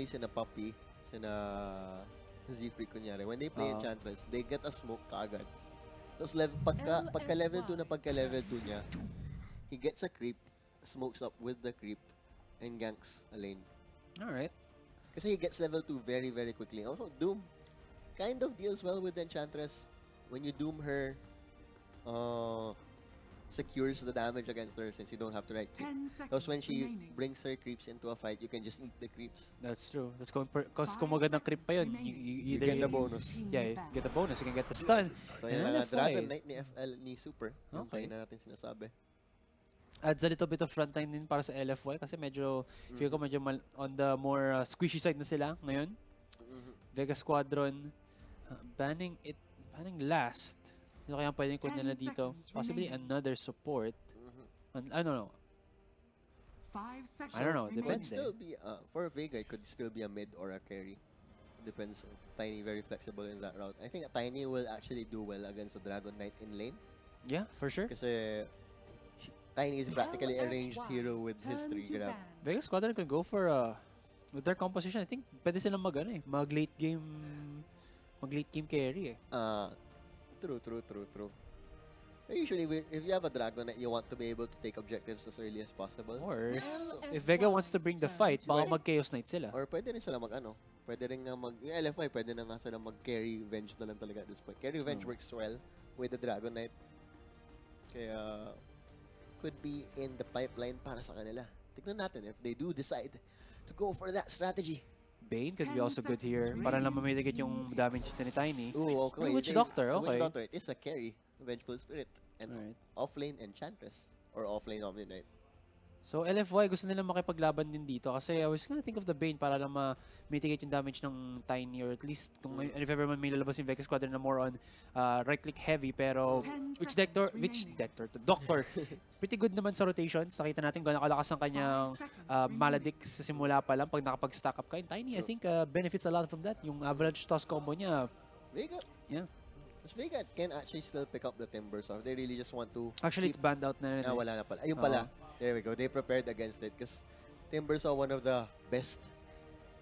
play sina Puppy, sina Z-Freak kunyari, when they play Enchantress, they get a smoke kaagad. Tapos pagka level 2 na level 2 niya, he gets a creep, smokes up with the creep, and ganks a lane. Alright. Kasi he gets level 2 very, very quickly. Also, Doom kind of deals well with the Enchantress. When you Doom her, secures the damage against her since you don't have to right click. Because when she brings her creeps into a fight, you can just eat the creeps. That's true. Because kung magandang creep pa yun, you get the bonus. Yeah, you get the bonus. You can get the stun. So yan ang Dragon Knight ni FL ni Super. Yung kayo na natin sinasabi. Adds a little bit of frontline din para sa LFY kasi medyo, feel ko medyo on the more squishy side na sila ngayon. Vega Squadron, banning last. Ito kaya pwedeng kunin nila dito. Possibly another support. I don't know. 5 seconds. I don't know. Could Depende. still be, for Vega, it could still be a mid or a carry. Depends if Tiny very flexible in that route. I think Tiny will actually do well against the Dragon Knight in lane. Yeah, for sure. Kasi Tiny is practically a ranged hero with his 3 grab. Vega Squadron can go for with their composition. I think pwede silang mag late game carry eh. True. Usually, if you have a Dragon Knight, you want to be able to take objectives as early as possible. Or if Vega wants to bring the fight, baka mag-Chaos Knight sila. Or pwede rin sila pwede rin nga yung LFY, pwede na nga sila mag-carry Venge na lang talaga at this point. Carry Venge works well with the Dragon Knight. Kaya, could be in the pipeline para sa kanila. Tignan natin if they do decide to go for that strategy. Bane could be also good here. Para lang mamitigit yung damage ni Tiny. Ooh, okay. Witch Doctor, okay. Witch Doctor, it is a carry. Vengeful Spirit. And offlane Enchantress. Or offlane Omni Knight. So LFY gusto nilang makipaglaban din dito kasi I was gonna think of the Bane para lang ma-mitigate yung damage ng Tiny or at least kung if ever man may lalabas yung Vega Squadron na more on right-click heavy pero Doctor pretty good naman sa rotations. Nakita natin kung nakalakas ang kanyang Maledict sa simula pa lang pag nakapag-stack up ka. And Tiny I think benefits a lot from that. Yung Avalanche Toss combo niya. Vega. Yeah. Because Vega can actually still pick up the Timber, so if they really just want to... Actually, it's banned out na rin. Wala na pala. Ayun pala. There we go. They prepared against it because Timbers are one of the best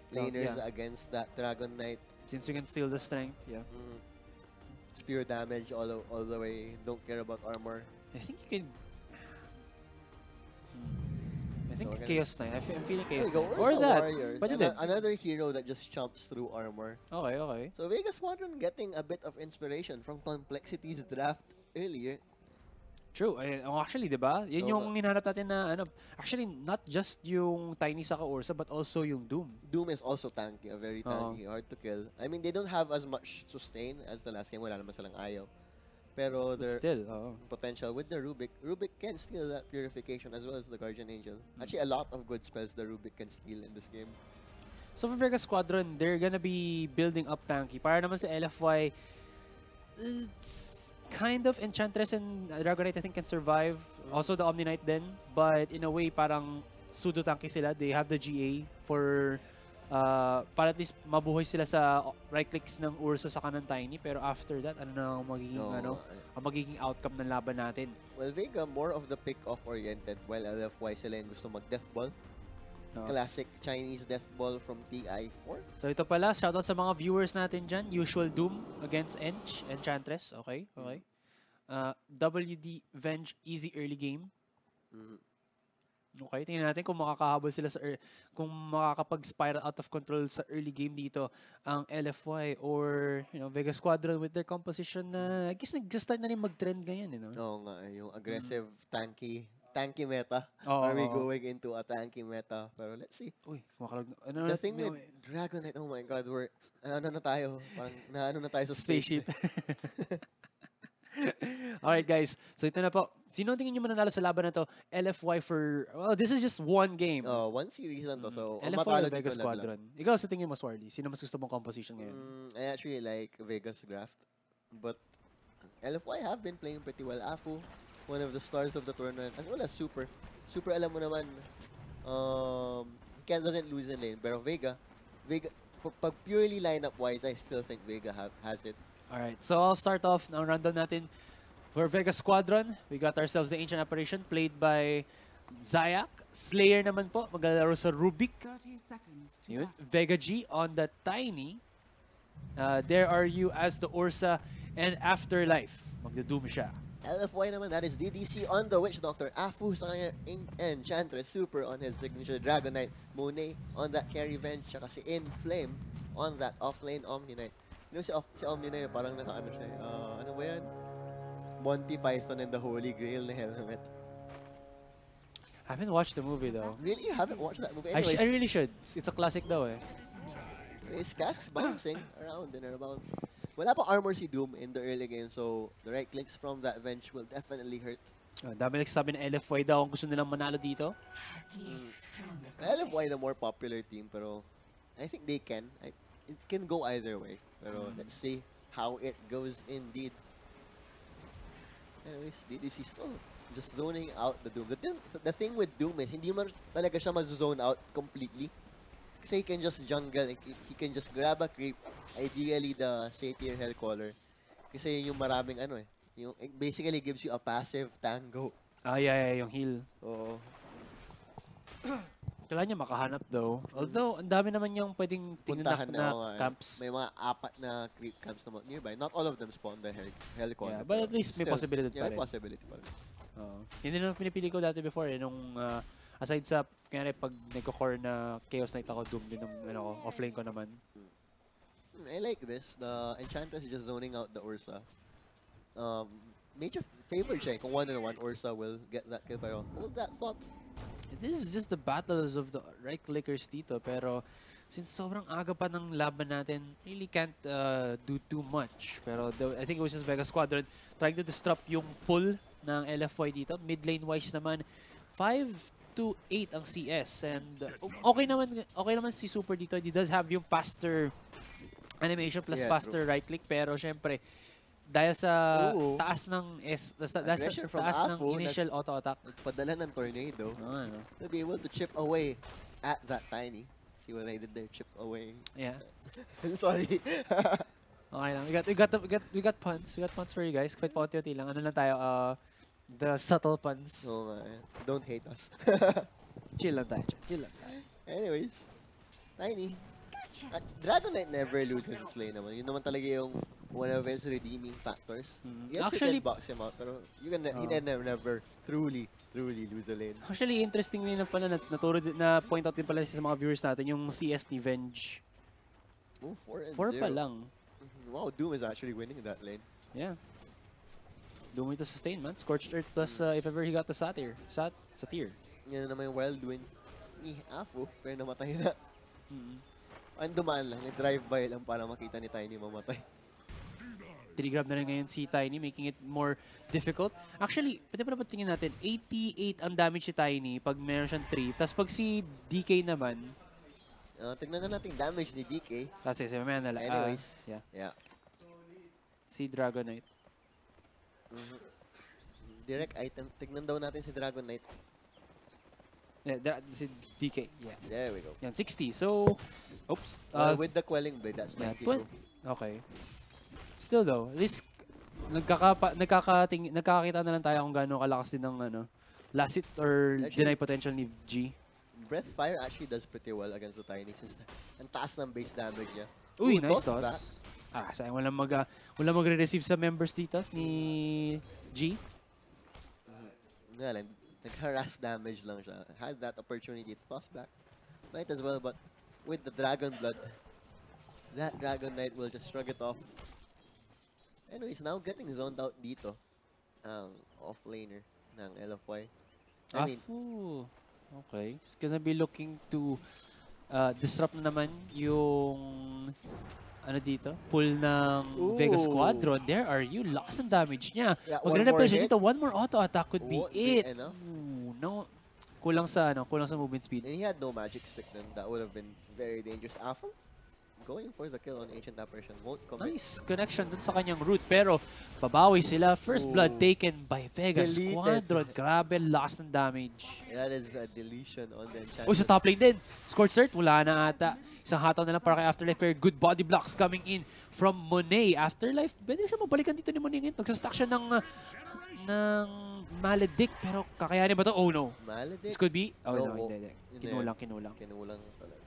laners against that Dragon Knight. Since you can steal the strength, yeah. It's pure damage all the way. Don't care about armor. I think you can... I think it's Chaos Knight. I'm feeling Chaos Knight. Or that. But another hero that just chomps through armor. Okay. So Vega Squadron getting a bit of inspiration from Complexity's draft earlier. True. Actually, diba? Yun yung hinahanap natin na, actually, not just yung Tiny Saka Ursa, but also yung Doom. Doom is also tanky, a very tanky, hard to kill. I mean, they don't have as much sustain as the last game. Wala naman silang ayaw. Pero their potential with the Rubik can steal that Purification as well as the Guardian Angel. Actually, a lot of good spells the Rubik can steal in this game. So for Vega Squadron, they're gonna be building up tanky. Para naman sa LFY, it's kind of Enchantress and Dragon Knight I think can survive. Also the Omni Knight then. But in a way, parang pseudo tanky sila. They have the GA for... para at least mabuhay sila sa right clicks ng Ursa sa kanan Tiny, pero after that ano na ang magiging outcome ng laban natin? Well, Vega more of the pick-off oriented while LFY sila yung gusto mag-death ball. Classic Chinese death ball from TI4. So ito pala, shoutout sa mga viewers natin dyan. Usual Doom against Enchantress. Okay. WD Venge easy early game. Okay, tingnan natin kung makakahabol sila kung makakapag-spiral out of control sa early game dito ang LFY or Vega Squadron with their composition na I guess nag-start na rin mag-trend ngayon, Oo nga, yung aggressive tanky meta. Are we going into a tanky meta? Pero let's see. Uy, the thing with Dragon Knight, oh my god, ano na tayo? Parang naano na tayo sa spaceship. Alright guys, so ito na po. Sino tingin nyo mananalo sa laban na to? LFY for... Well, this is just one game. One series na to. So, LFY or Vega Squadron. Ikaw sa tingin mo, Swarley? Sino mas gusto mong composition ngayon? I actually like Vega's graft. But LFY have been playing pretty well. Afu, one of the stars of the tournament. As well as Super. Super, alam mo naman, Ken doesn't lose in lane. Pero Vega, pag purely lineup-wise, I still think Vega has it. Alright, so I'll start off ng rundown natin. For Vega Squadron, we got ourselves the Ancient Apparition played by Zayak. Slayer naman po, maglalaro sa Rubik. 30 seconds to Yun. battle. Vega G on the Tiny. There are you as the Ursa and Afterlife. Magdo-doom siya. LFY naman, that is DDC on the Witch Doctor. Afu sa kanya Enchantress Super on his signature Dragon Knight. Monet on that carry bench. Tsaka si Inflame on that offlane Omni Knight. You know si Omni Knight parang naka-ano siya. Ano ba yan? Monty Python and the Holy Grail na helmet. I haven't watched the movie though. Really? You haven't watched that movie? I Anyways, really should. It's a classic daw eh. his casks bouncing around and around. Wala pa armor si Doom in the early game, so the right clicks from that bench will definitely hurt. Dami nagsasabi na LFY daw kung gusto nilang manalo dito. LFY the more popular team, pero I think they can. It can go either way. Pero let's see how it goes indeed. Anyways, DDC still just zoning out the Doom. The thing with Doom is, hindi man talaga siya mag-zone out completely. Kasi he can just jungle, he can just grab a creep, ideally the Satyr Hellcaller. Kasi yun yung maraming ano eh. Yung, it basically gives you a passive tango. Yeah, yung heal. Oo. Kailangan niya makahanap daw. Although, ang dami naman yung pwedeng tingnan Puntahan na camps. May mga 4 na creep camps na nearby. Not all of them spawn the Hellcaller. Yeah, but at least may possibility pa rin. May possibility pa rin. Hindi na pinipili ko dati before eh. Nung, aside sa, kaya pag nagko-core na Chaos Knight ako, Doom din ng offlane ko naman. I like this. The Enchantress is just zoning out the Ursa. Major favor siya. Kung 1-on-1, Ursa will get that kill. Pero hold that thought. This is just the battles of the right clickers dito. Pero since sobrang aga pa ng laban natin, really can't do too much. Pero I think it was just Vega Squadron trying to disrupt yung pull ng LFY dito. Mid lane wise naman, 5-8 ang CS. And okay naman si Super dito. He does have yung faster animation plus faster right click. Pero syempre, dahil sa taas ng initial auto attack, Nagpadala ng tornado. To be able to chip away at that Tiny. See what I did there? Chip away. Yeah. Sorry. Okay lang. We got puns. We got puns for you guys. Kahit paunti-unti lang. Ano lang tayo? The subtle puns. So, don't hate us. Chill lang tayo. Chill lang tayo. Anyways, Tiny. Dragon Knight never loses his lane naman. Yun naman talaga yung one of his redeeming factors. Yes, Actually, you can box him out, pero he never truly lose a lane. Actually, interesting din na pala na point out din pala sa mga viewers natin yung CS ni Venge. Oh, 4-0. 4 pa lang. Wow, Doom is actually winning that lane. Yeah. Doom to sustain, man. Scorched Earth plus if ever he got the Satyr. Satyr. Yan naman yung Wild Wind ni Afu, pero namatay na. Ang dumaan lang, nag-drive-by lang para makita ni Tiny mamatay. Tinigrab na rin ngayon si Tiny, making it more difficult. Actually, pwede pa tingin natin, 88 ang damage si Tiny pag meron siyang 3. Tapos pag si DK naman, tignan na natin damage ni DK. Kasi mamaya na lang. Anyways, yeah. Si Dragon Knight. Direct item. Tignan daw natin si Dragon Knight. Yeah, si DK. Yeah. There we go. Yan, 60. So, oops. With the Quelling Blade, that's 92. Okay. Still though, at least nagkakakita na lang tayo kung gaano kalakas din ng last hit or deny potential ni G. Breathfire actually does pretty well against the Tiny since ang taas ng base damage niya. Uy, nice toss. Sayang walang magre-receive sa members dito ni G. Nag-harass damage lang siya. Had that opportunity to toss back. Might as well, but with the Dragon Blood, that Dragon Knight will just shrug it off. Anyways, now getting zoned out dito ang off-laner ng LFY. Okay. He's gonna be looking to disrupt na naman yung dito? Pull ng Vega Squadron. There are you. Lakas ng damage niya. Magre-repel siya dito. One more auto attack could be it. No. Kulang sa movement speed. And he had no magic stick then. That would have been very dangerous. Afu going for the kill on Ancient Apparition. Won't commit. Nice connection dun sa kanyang route. Pero babawi sila. First blood taken by Vegas Deleted. Squadron. Grabe, lost ng damage. That is a deletion on the enchantment. Uy, sa top lane din. Scorched Earth, wala na ata. Isang hataw na lang para kay Afterlife. Pero good body blocks coming in from Monet. Afterlife, pwede siya mabalikan dito ni Monet ngayon. Nagsastack siya ng Maledict. Pero kakayanin ba to? Oh no. Maledict? This could be... Oh no, No, hindi. hindi. Kinulang. Kinulang talaga.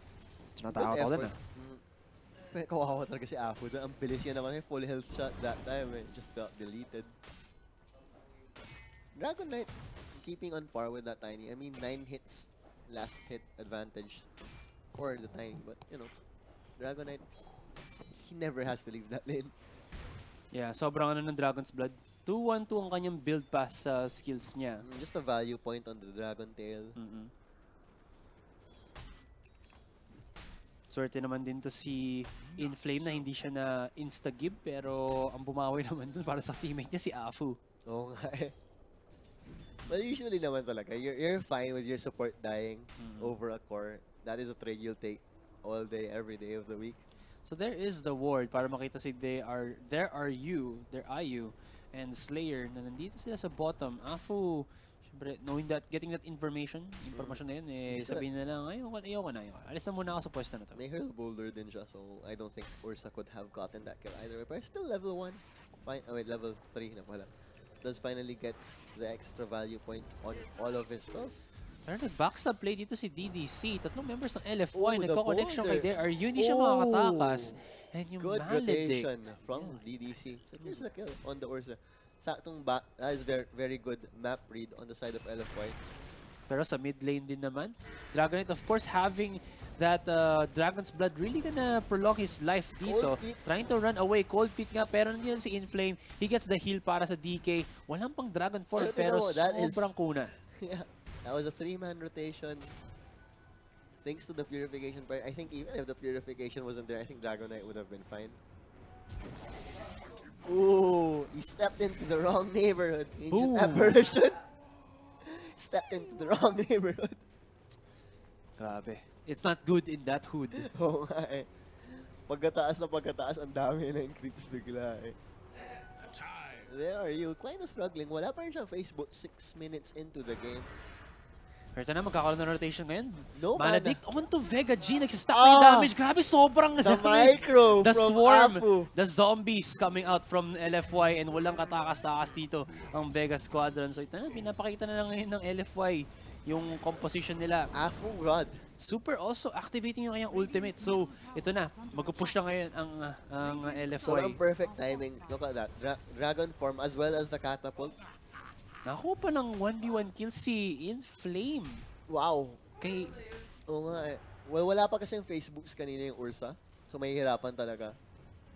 Tinatawag ako doon Pero kawawa talaga si Afu doon. Ang bilis niya naman. Full health shot that time. Just got deleted. Dragon Knight keeping on par with that Tiny. I mean, 9 hits. Last hit advantage for the Tiny. But, you know, Dragon Knight, he never has to leave that lane. Yeah, sobrang ano ng Dragon's Blood. 2-1-2 ang kanyang build pass sa skills niya. Just a value point on the Dragon Tail. Swerte naman din to si Inflame na hindi siya na insta-give pero ang bumawi naman dun para sa teammate niya si Afu. Oo nga eh. But usually naman talaga, you're fine with your support dying over a core. That is a trade you'll take all day, every day of the week. So there is the ward para makita si there are you, and Slayer na nandito sila sa bottom. Afu, syempre, knowing that, getting that information na yun, eh, sabihin na lang, ayoko na. Alis na muna ako sa pwesto na to. May hurl boulder din siya, so I don't think Ursa could have gotten that kill either way. But still level 1. Fine. Oh wait, level 3 na pala. Does finally get the extra value point on all of his spells. Pero nag-backstab play dito si DDC. Tatlong members ng LFY Oh, the nagko-connection kay boulder. There Are You. Hindi siya makakatakas. And yung Good Maledict. rotation from DDC. So here's the kill on the Ursa. Saktong back. That is very, very good map read on the side of LFY. Pero sa mid lane din naman, Dragon Knight, of course, having that Dragon's Blood really gonna prolong his life dito. Trying to run away. Cold Feet nga, pero nandiyan si Inflame. He gets the heal para sa DK. Walang pang Dragon Form, pero sobrang kuna. Yeah, that was a 3-man rotation. Thanks to the purification part. I think even if the purification wasn't there, I think Dragon Knight would have been fine. Ooh, he stepped into the wrong neighborhood. Ancient Apparition. Stepped into the wrong neighborhood. Grabe. It's not good in that hood. Oo nga eh. Pagkataas na pagkataas, ang dami na yung creeps bigla eh. There Are You, kind of struggling. Wala pa rin siyang Facebook 6 minutes into the game. Pero ito na, magkakaroon ng rotation ngayon. No Maledict on to Vega G. Nagsistack Ah! yung damage. Grabe, sobrang The dami. micro The from swarm. Afu. The zombies coming out from LFY and walang katakas-takas dito ang Vega Squadron. So ito na, pinapakita na lang ngayon ng LFY yung composition nila. Afu God. Super also activating yung kanyang ultimate. So ito na, mag-push na ngayon ang So LFY. ang perfect timing. Look at that. Dragon form as well as the catapult. Nakuha pa ng 1v1 kill si Inflame. Wow. Kay Oo nga eh. Well, wala pa kasi yung Facebooks kanina yung Ursa. So mahihirapan talaga.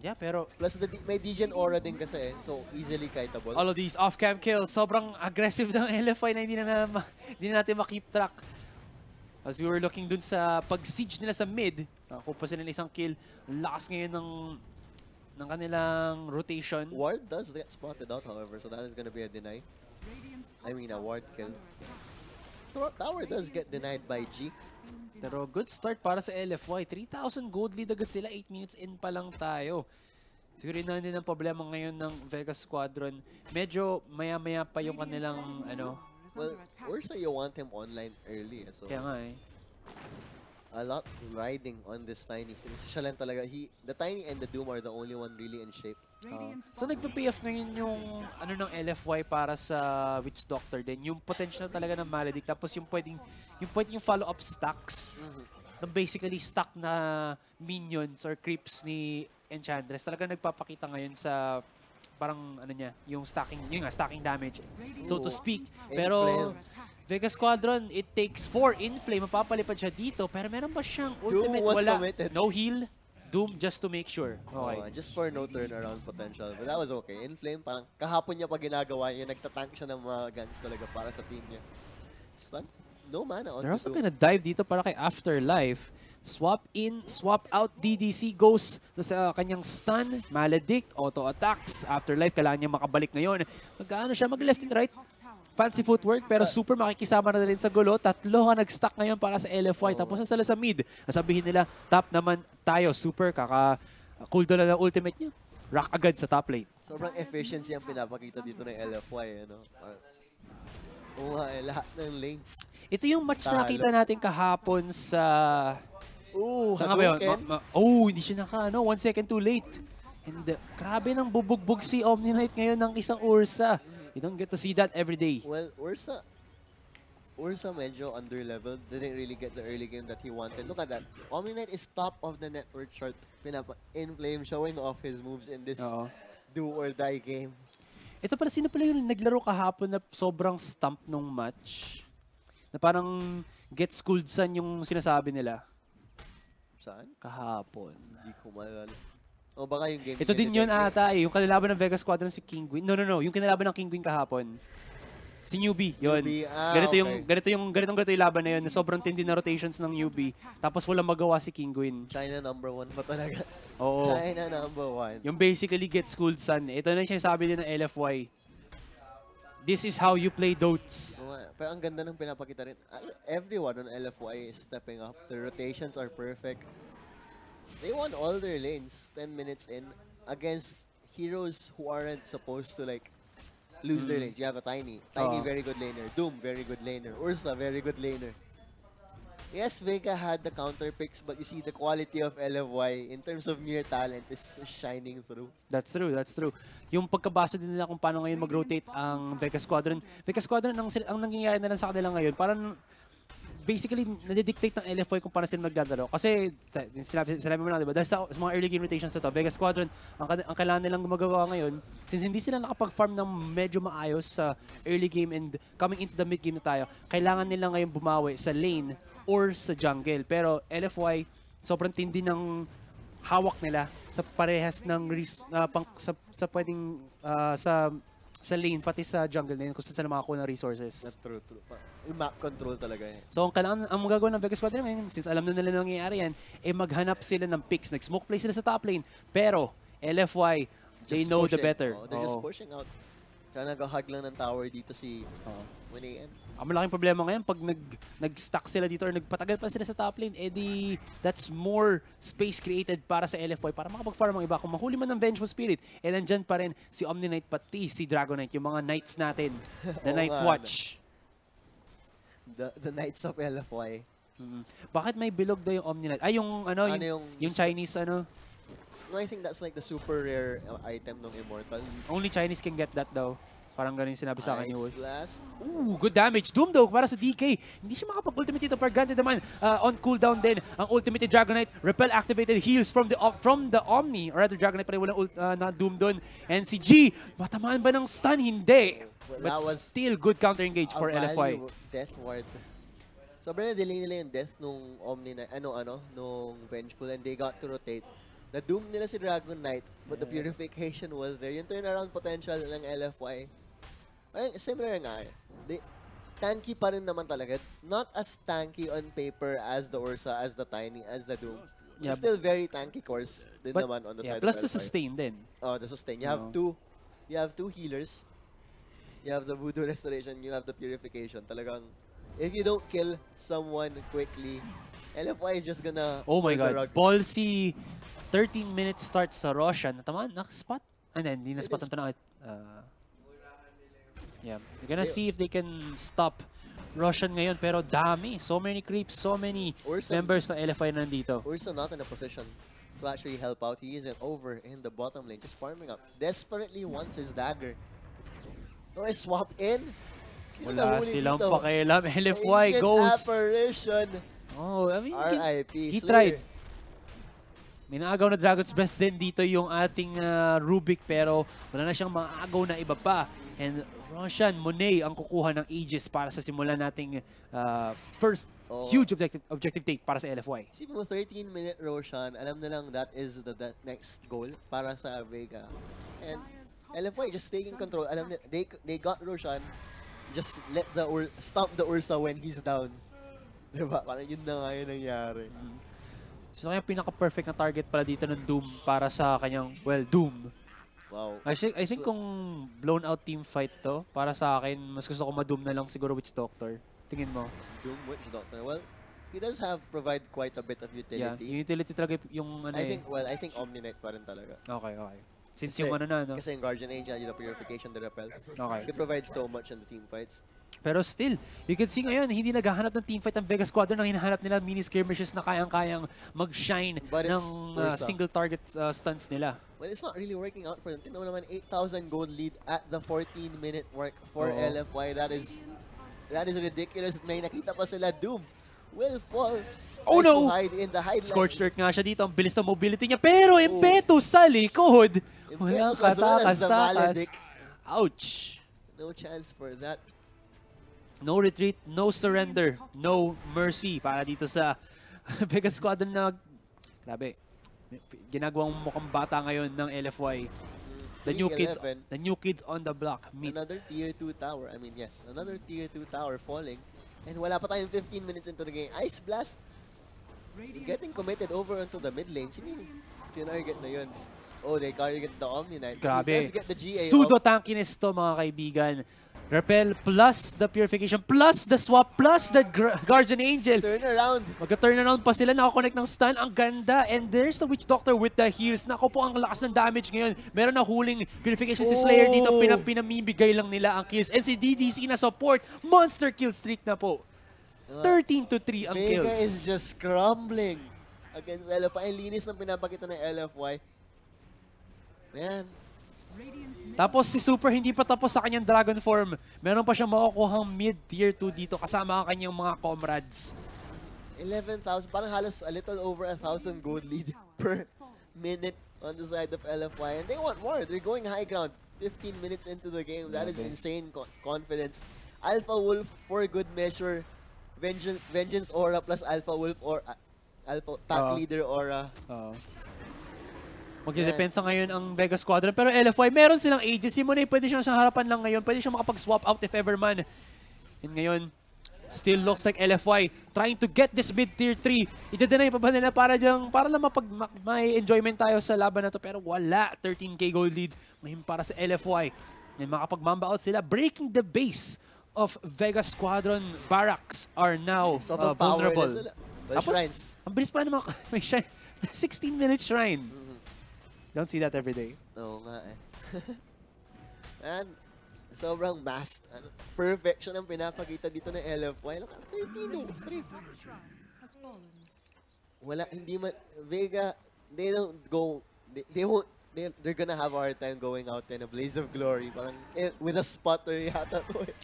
yeah, pero Plus may Degen aura din kasi eh. So easily kiteable. all of these off-cam kills, sobrang aggressive ng LFY na hindi na natin ma-keep track. As we were looking dun sa pag-siege nila sa mid, nakuha pa sila ng isang kill. Lakas ngayon ng kanilang rotation. Ward does get spotted out, however, so that is gonna be a deny. I mean, a ward kill. Tower does get denied by G. Pero good start para sa LFY. 3,000 gold lead agad sila. 8 minutes in pa lang tayo. Siguro yun na din ang problema ngayon ng Vega Squadron. Medyo maya-maya pa yung kanilang ano. Well, Ursa, you want him online early. So Kaya nga eh. a lot riding on this Tiny. Kasi siya lang talaga. The Tiny and the Doom are the only one really in shape. So nagpa-pay off ngayon yung ano ng LFY para sa Witch Doctor din. Yung potential talaga ng Maledict. Tapos yung pwedeng yung follow-up stacks. Ng basically stack na minions or creeps ni Enchantress. Talaga nagpapakita ngayon sa parang ano niya, yung stacking damage, so to speak. Pero Vega Squadron, it takes 4 Inflame. Mapapalipad siya dito. Pero meron ba siyang ultimate? was Wala. committed. No heal. Doom just to make sure. Okay. Just for no turnaround potential. But that was okay. Inflame, parang kahapon niya pa ginagawa niya. Nagtatank siya ng mga guns talaga para sa team niya. Stun? No mana on They're also Doom. gonna dive dito para kay Afterlife. Swap in, swap out. DDC goes sa kanyang stun. Maledict, auto attacks. Afterlife, kailangan niya makabalik ngayon. Magkaano siya? Mag left and right. fancy footwork pero super makikisama na rin sa gulo. Tatlo nga nag-stack ngayon para sa LFY. Tapos na sila sa mid. Nasabihin nila, top naman tayo. Super kaka-cool doon na ng ultimate niya. Rock agad sa top lane. Sobrang efficiency ang pinapakita dito ng LFY. Ano? Oo nga, lahat ng lanes. Ito yung match na nakita natin kahapon sa... Saan nga ba yun? Hindi siya naka, 1 second too late. And grabe nang bubugbog si Omni Knight ngayon ng isang Ursa. You don't get to see that every day. Well, Ursa medyo under-leveled. Didn't really get the early game that he wanted. Look at that. Omni Knight is top of the network chart. In-flame, showing off his moves in this do-or-die game. Ito pala, sino pala yung naglaro kahapon na sobrang stump nung match? Na parang get schooled san yung sinasabi nila. Saan? Kahapon. Hindi ko maalala. O baka yung game. Ito din yun ata eh. Yung kanilaban ng Vegas Squadron si Kinguin. No. Yung kanilaban ng Kinguin kahapon. Si Newbie. Yun. Ganito yung laban na yun. Na sobrang tindi na rotations ng Newbie. Tapos walang magawa si Kinguin. China #1 pa talaga. Oo. China #1. Yung basically get schooled son. Ito na yung sabi din ng LFY. This is how you play Dotes. Pero ang ganda ng pinapakita rin. Everyone on LFY is stepping up. The rotations are perfect. They won all their lanes 10 minutes in against heroes who aren't supposed to like lose their lanes. You have a Tiny very good laner. Doom, very good laner. Ursa, very good laner. Yes, Vega had the counter picks, but you see the quality of LFY in terms of mere talent is shining through. That's true. Yung pagkabasa din nila kung paano ngayon mag-rotate ang Vegas Squadron. Vegas Squadron, ang nangyayari na lang sa kanila ngayon, parang basically, nadidictate ng LFY kung paano sila magdadalo. Kasi, sinabi mo na, diba? Dahil sa mga early game rotations na to, Vegas Squadron, ang kailangan nilang gumagawa ngayon, since hindi sila nakapag-farm ng medyo maayos sa early game and coming into the mid game na tayo, kailangan nila ngayon bumawi sa lane or sa jungle. Pero LFY, sobrang tindi ng hawak nila sa parehas ng sa lane, pati sa jungle na yun kung saan sila makakuha ng resources. That's true. Yung map control talaga yan. So, ang magagawa ng Vegas Squadron ngayon, since alam na nila nangyayari yan, maghanap sila ng picks. Nag-smoke play sila sa top lane. Pero, LFY, they know the better. They're just pushing out. Tsaka nag-hug lang ng tower dito si Winayan. Ang malaking problema ngayon, pag nag-stuck sila dito or nagpatagal pa sila sa top lane, that's more space created para sa LFY para makapag-farm ang iba. Kung mahuli man ng Vengeful Spirit, nandyan pa rin si Omni Knight pati si Dragon Knight, yung mga Knights natin. The Knights Watch. The Knights of LFY. Bakit may bilog daw yung Omni Knight? Ay, yung Chinese, No, I think that's like the super rare item ng Immortal. Only Chinese can get that daw. Parang ganun yung sinabi sa akin ni Wolf. Blast. Ooh, good damage. Doom daw para sa DK. Hindi siya makapag-ultimate dito. Per granted naman, on cooldown din ang ultimate Dragon Knight. Repel activated heals from the Omni. Or rather, Dragon Knight pa rin walang na Doom doon. And si G, matamaan ba ng stun? Hindi. But still, good counter-engage for LFY. Death ward. Sobrang na-delay nila yung death nung Omni na, nung Vengeful, and they got to rotate. Na-doom nila si Dragon Knight, but the purification was there. Yung turnaround potential ng LFY, similar nga. Tanky pa rin naman talaga. Not as tanky on paper as the Ursa, as the Tiny, as the Doom. Yeah, still very tanky course din naman on the side plus of the sustain din. Oh, the sustain. You have two healers. You have the Voodoo Restoration, you have the Purification. Talagang, if you don't kill someone quickly, LFY is just gonna... Oh my god, ballsy 13 minutes start sa Roshan. Natamaan, naka-spot? And then, hindi na-spot ang tanong. Yeah, we're gonna see if they can stop Roshan ngayon, pero dami. So many creeps, so many members ng LFY na nandito. Ursa not in a position to actually help out. He isn't over in the bottom lane, just farming up. Desperately wants his dagger. No, I swap in. Wala silang pakialam. LFY goes. Apparition. Oh, I mean, he tried. May naagaw na Dragon's Breath din dito yung ating Rubik, pero wala na siyang maagaw na iba pa. And Roshan, Monet ang kukuha ng Aegis para sa simulan nating first huge objective take para sa LFY. Isipin mo, 13-minute Roshan, alam na lang that is the next goal para sa Vega. And LFY just taking control. Alam nila, they got Roshan, just let stop the Ursa when he's down. Diba? Parang yun na nga yun nangyari. So kaya pinaka-perfect na target pala dito ng Doom para sa kanyang, well, Doom. Wow. Actually, I think So- kung blown out team fight to, para sa akin, mas gusto ko ma-doom na lang siguro Witch Doctor. Tingin mo? Doom Witch Doctor. Well, he does provide quite a bit of Yeah, utility. yung utility talaga yung ano I think Omni Knight pa rin talaga. Okay, okay. Since Kasi- yung ano na, no? Kasi yung Guardian Angel, yung Purification, the Repel, Okay. they provide so much in the team fights. Pero still, you can see ngayon, hindi naghahanap ng teamfight ang Vega Squadron. Ang hinahanap nila mini skirmishes na kayang-kayang mag-shine But it's ng Ursa. single target stunts nila. Well, it's not really working out for them. Tinaw naman 8,000 gold lead at the 14-minute mark for Oo. LFY. That is ridiculous. May nakita pa sila. Doom will fall. Oh, Tries to no! hide in the hideline. Scorched Earth nga siya dito. Ang bilis ng mobility niya. Pero Impetus sa likod. Walang Impetus as well as the katakas-takas. Maledict. Ouch! No chance for that. No retreat, no surrender, no mercy para dito sa Vega Squadron na grabe. Ginagawang mukhang bata ngayon ng LFY. The new kids on the block meet. Another tier 2 tower. I mean, yes, another tier 2 tower falling. And wala pa tayong 15 minutes into the game. Ice Blast getting committed over onto the mid lane. Sino yung tinarget na yun? Oh, they target the Omni Knight. Grabe. He does get the GA Pseudo off. tankiness to mga kaibigan. Repel plus the Purification plus the swap plus the Guardian Angel. Turn around. Magka-turn around pa sila, nakakonect ng stun, ang ganda. And there's the Witch Doctor with the heals. Naku po, ang lakas ng damage ngayon. Meron na huling Purification si Slayer dito, pinamimigay lang nila ang kills. And si DDC na support, monster kill streak na po. 13-3 ang Vega kills. is just crumbling against LFY. Ang linis ng pinapakita ng LFY. Man. Tapos si Super hindi pa tapos sa kanyang Dragon form. Meron pa siyang makukuhang mid-tier 2 dito kasama ang kanyang mga comrades. 11,000. Parang halos a little over 1,000 gold lead per minute on the side of LFY. And they want more. They're going high ground. 15 minutes into the game. That is insane confidence. Alpha Wolf for good measure. Vengeance Aura plus Alpha Wolf or Alpha Pack Leader Aura. Magdedepensa ngayon ang Vega Squadron. Pero LFY, meron silang ages. Si Monet, pwede siyang sa harapan lang ngayon. Pwede siyang makapag-swap out if ever man. And ngayon, still looks like LFY trying to get this mid-tier 3. Ide-deny pa ba nila para lang may enjoyment tayo sa laban na to. Pero wala. 13k gold lead ngayon para sa LFY. And makapag-mamba out sila. Breaking the base of Vega Squadron barracks are now vulnerable. Tapos, Shrines. ang bilis pa naman. May shrine. 16-minute shrine. Don't see that every day. Oo nga eh. And sobrang perfection ang pinapakita dito ng LFY. Look at 13-3. Wala, hindi man, Vega, they don't go, they're gonna have a hard time going out in a blaze of glory. Parang with a spotter yata to eh.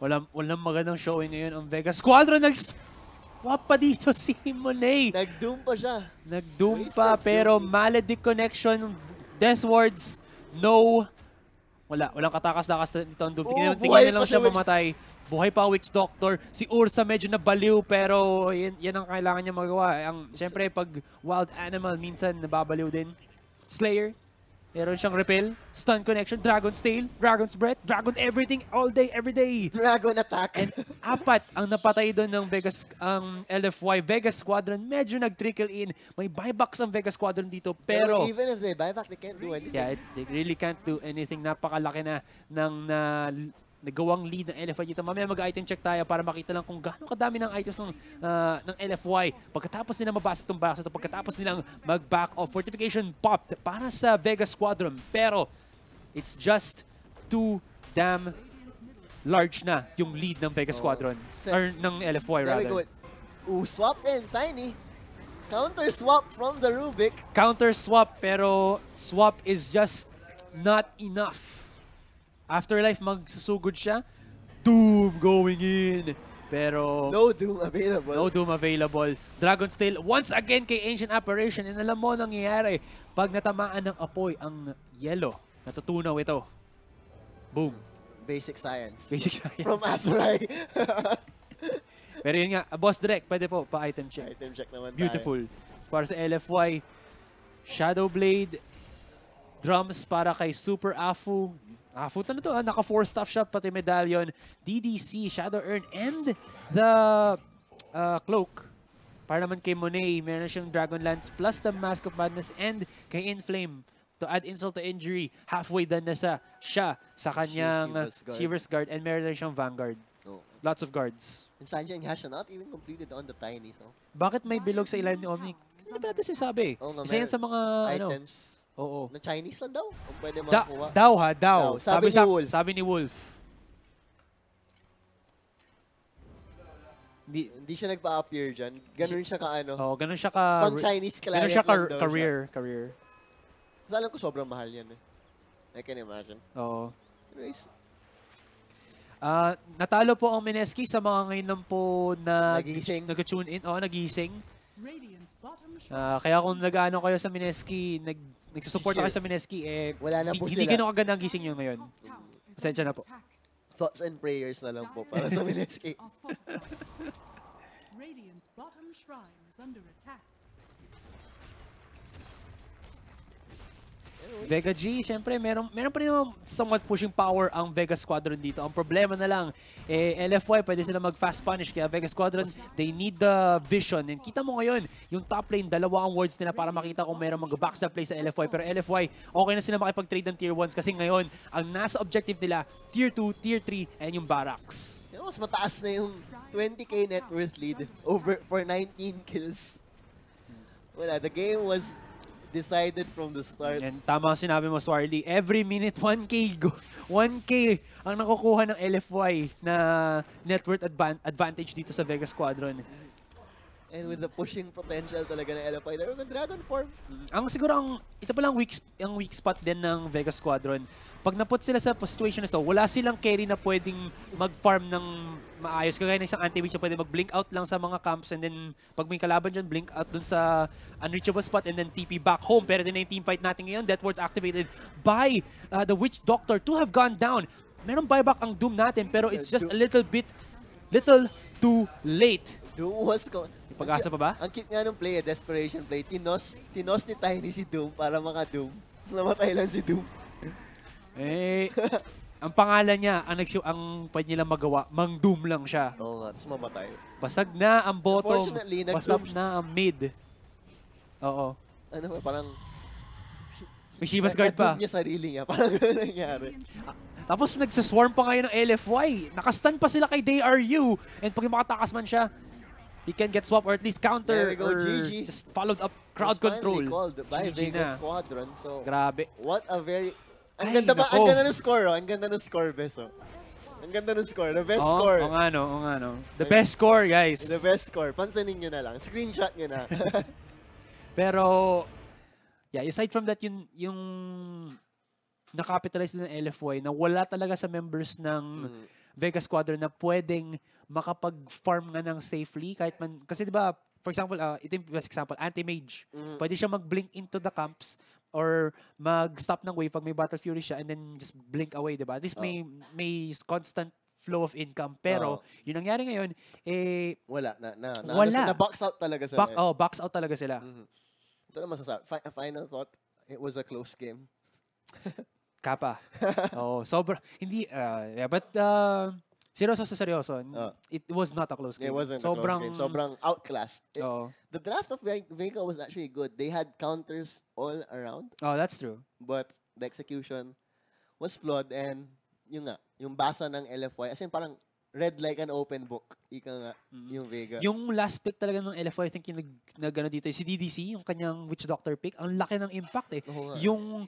Walang magandang showing ngayon ang Vega Squadron. Nag-swap pa dito si Monet. Nag-doom pa siya. Nag-doom pa pero Maledict connection, Death Wards, no. Walang katakas-takas dito ang doom. Tingnan na lang siya mamatay. Buhay pa ang Witch Doctor. Si Ursa medyo nabaliw pero yan ang kailangan niya magawa. Siyempre pag wild animal minsan nababaliw din. Slayer. Meron siyang repel, stun connection, Dragon's Tail, Dragon's Breath, Dragon everything, all day, every day. Dragon attack. And 4 ang napatay doon ng LFY. Vega Squadron medyo nag-trickle in. May buybacks ang Vega Squadron dito pero even if they buy back, they can't do anything. yeah, they really can't do anything. Napakalaki na ng nagawang lead ng LFY dito. Mamaya mag-item check tayo para makita lang kung gaano kadami ng items ng LFY. Pagkatapos nilang mabasa itong box ito, pagkatapos nilang mag-back off, fortification popped para sa Vega Squadron. Pero it's just too damn large na yung lead ng Vega Squadron. Or ng LFY There we rather. go. Ooh, swap in, Tiny. Counter swap from the Rubik. Counter swap pero swap is just not enough. Afterlife, magsusugod siya. Doom going in. Pero No Doom available. no Doom available. Dragon's Tail once again kay Ancient Apparition. And alam mo nangyayari. Pag natamaan ng apoy ang yellow, natutunaw ito. Boom. Basic science. Basic science. From Asurai. Pero yun nga, Boss Direct, pwede po pa-item check. Item check naman Beautiful. Para sa LFY, Shadow Blade, drums para kay Super Afu. Afu, ano to? Naka 4 staff shop, pati medallion. DDC, Shadow Urn, and the cloak. Para naman kay Monet, meron siyang Dragon Lance plus the Mask of Madness and kay Inflame. to add insult to injury, halfway done na siya sa kanyang Shivers Guard and meron rin siyang Vanguard. Oh. Lots of guards. And Sanjay and Hash not even completed on the Tiny, so... Bakit may bilog sa ilalim ni Omni? Hindi ba natin sinasabi? Oo nga, Isa yan sa mga, items. Oo. Na Chinese lang daw. Kung pwede makakuha. Daw. Sabi ni Wolf. Hindi siya nagpa-appear dyan. Ganun siya ka ganun siya ka... Pang Chinese client ganun siya lang daw career. Mas alam ko sobrang mahal yan eh. I can imagine. Oo. Anyways. Natalo po ang Mineski sa mga ngayon lang po na nag-tune in. Oo, nagising. Kaya kung nag-ano kayo sa Mineski, nagsusupport kayo sa Mineski, wala na po hindi sila. ganun kaganda ang gising nyo ngayon. Pasensya na po. Thoughts and prayers na lang po para sa Mineski. Radiant's bottom shrine is under attack. Vega G, syempre, meron pa rin yung somewhat pushing power ang Vega Squadron dito. Ang problema na lang, LFY, pwede sila mag-fast punish. Kaya Vega Squadron, they need the vision. And kita mo ngayon, yung top lane, dalawa ang wards nila para makita kung meron mag-backstab play sa LFY. Pero LFY, okay na sila makipag-trade ng tier 1s kasi ngayon, ang nasa objective nila, tier 2, tier 3, and yung barracks. Mas mataas na yung 20k net worth lead for 19 kills. Wala, the game was decided from the start. And tama ang sinabi mo, Swarley. Every minute, 1K ang nakukuha ng LFY na net worth advantage dito sa Vega Squadron. And with the pushing potential talaga ng LFY, they're on Dragon form. Ito pa lang weak spot din ng Vega Squadron. Pag naput sila sa situation na ito, wala silang carry na pwedeng mag-farm ng maayos. Kagaya ng isang anti-witch na pwede mag-blink out lang sa mga camps and then pag may kalaban dyan, blink out dun sa unreachable spot and then TP back home. Pero din na yung teamfight natin ngayon, Death Ward's activated by the Witch Doctor to have gone down. Meron buyback ang Doom natin pero it's just a little too late. Doom was... Pag-asa pa ba? Ang cute nga nung play, desperation play. Tinos ni Tiny si Doom para maka-Doom. Tapos namatay lang si Doom. Ang pangalan niya, ang pwede nilang magawa, Mang Doom lang siya. Oo nga, tapos mamatay. Basag na ang bottom, basag na ang mid. Oo. Parang... May Shivas Guard pa. Nag-doom niya sarili niya, parang gano'n nangyari. Tapos nagsaswarm pa ngayon ng LFY. Nakastan pa sila kay DRU. And pag makatakas man siya, he can get swap or at least counter or GG. just followed up crowd control. Called by GG Vega Squadron. So, grabe. What a very... Ang ganda ng score, oh. Ang ganda ng score, Beso. Ang ganda ng score. The best score. Oo nga no. The best score, guys. The best score. Pansanin nyo na lang. Screenshot nyo na. Pero, yeah, aside from that, yung nakapitalize ng LFY na wala talaga sa members ng Vega Squadron na pwedeng makapag-farm nga ng safely kahit man, kasi diba, for example, ito yung best example, anti-mage. Pwede siya mag-blink into the camps or mag-stop ng wave pag may Battle Fury siya and then just blink away, diba? At least may constant flow of income. Pero, yung nangyari ngayon, wala. Wala. Na-box out talaga sila. Box out talaga sila. Ito na masasabi. Final thought, it was a close game. Kapa. Sobra. Hindi, but seryoso sa seryoso. It was not a close game. It wasn't a close game. Sobrang outclassed. The draft of Vega was actually good. They had counters all around. Oh, that's true. But the execution was flawed and yung basa ng LFY, as in parang read like an open book. Ika nga, yung Vega. Yung last pick talaga ng LFY, I think yung nag dito, si DDC, yung kanyang Witch Doctor pick, ang laki ng impact eh. Yung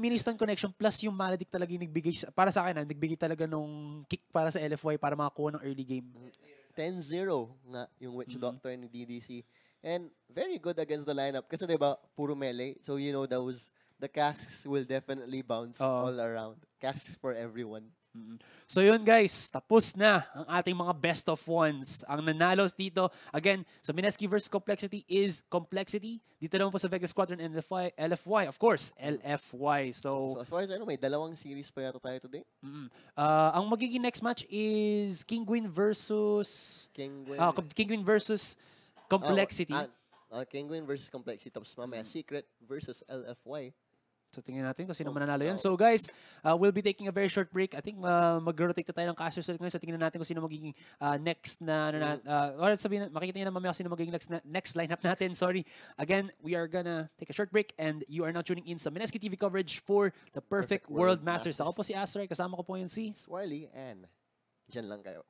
mini-stun connection plus yung Maledict talaga yung nagbigay, para sa akin, nagbigay talaga nung kick para sa LFY para makakuha ng early game. 10-0 nga yung Witch Doctor ni DDC. And very good against the lineup. Kasi diba, puro melee. So you know the casks will definitely bounce all around. Casks for everyone. So yun guys, tapos na ang ating mga best of ones. Ang nanalo dito, again, sa Mineski versus Complexity is Complexity. Dito naman po sa Vega Squadron and LFY, of course, LFY. So as far as I know, may dalawang series pa yata tayo today. Ang magiging next match is Kinguin versus Complexity. Kinguin versus Complexity. Tapos mamaya Secret versus LFY. So tingnan natin kung sino mananalo yan. So guys, we'll be taking a very short break. I think mag-rotate na tayo ng casters ulit ngayon. So tingnan natin kung sino magiging next na, or sabihin, makikita nyo na mamaya kung sino magiging next lineup natin. Sorry. Again, we are gonna take a short break and you are now tuning in sa Mineski TV coverage for the Perfect World Masters. Ako po si Asurai, kasama ko po yun si Swarley, and dyan lang kayo.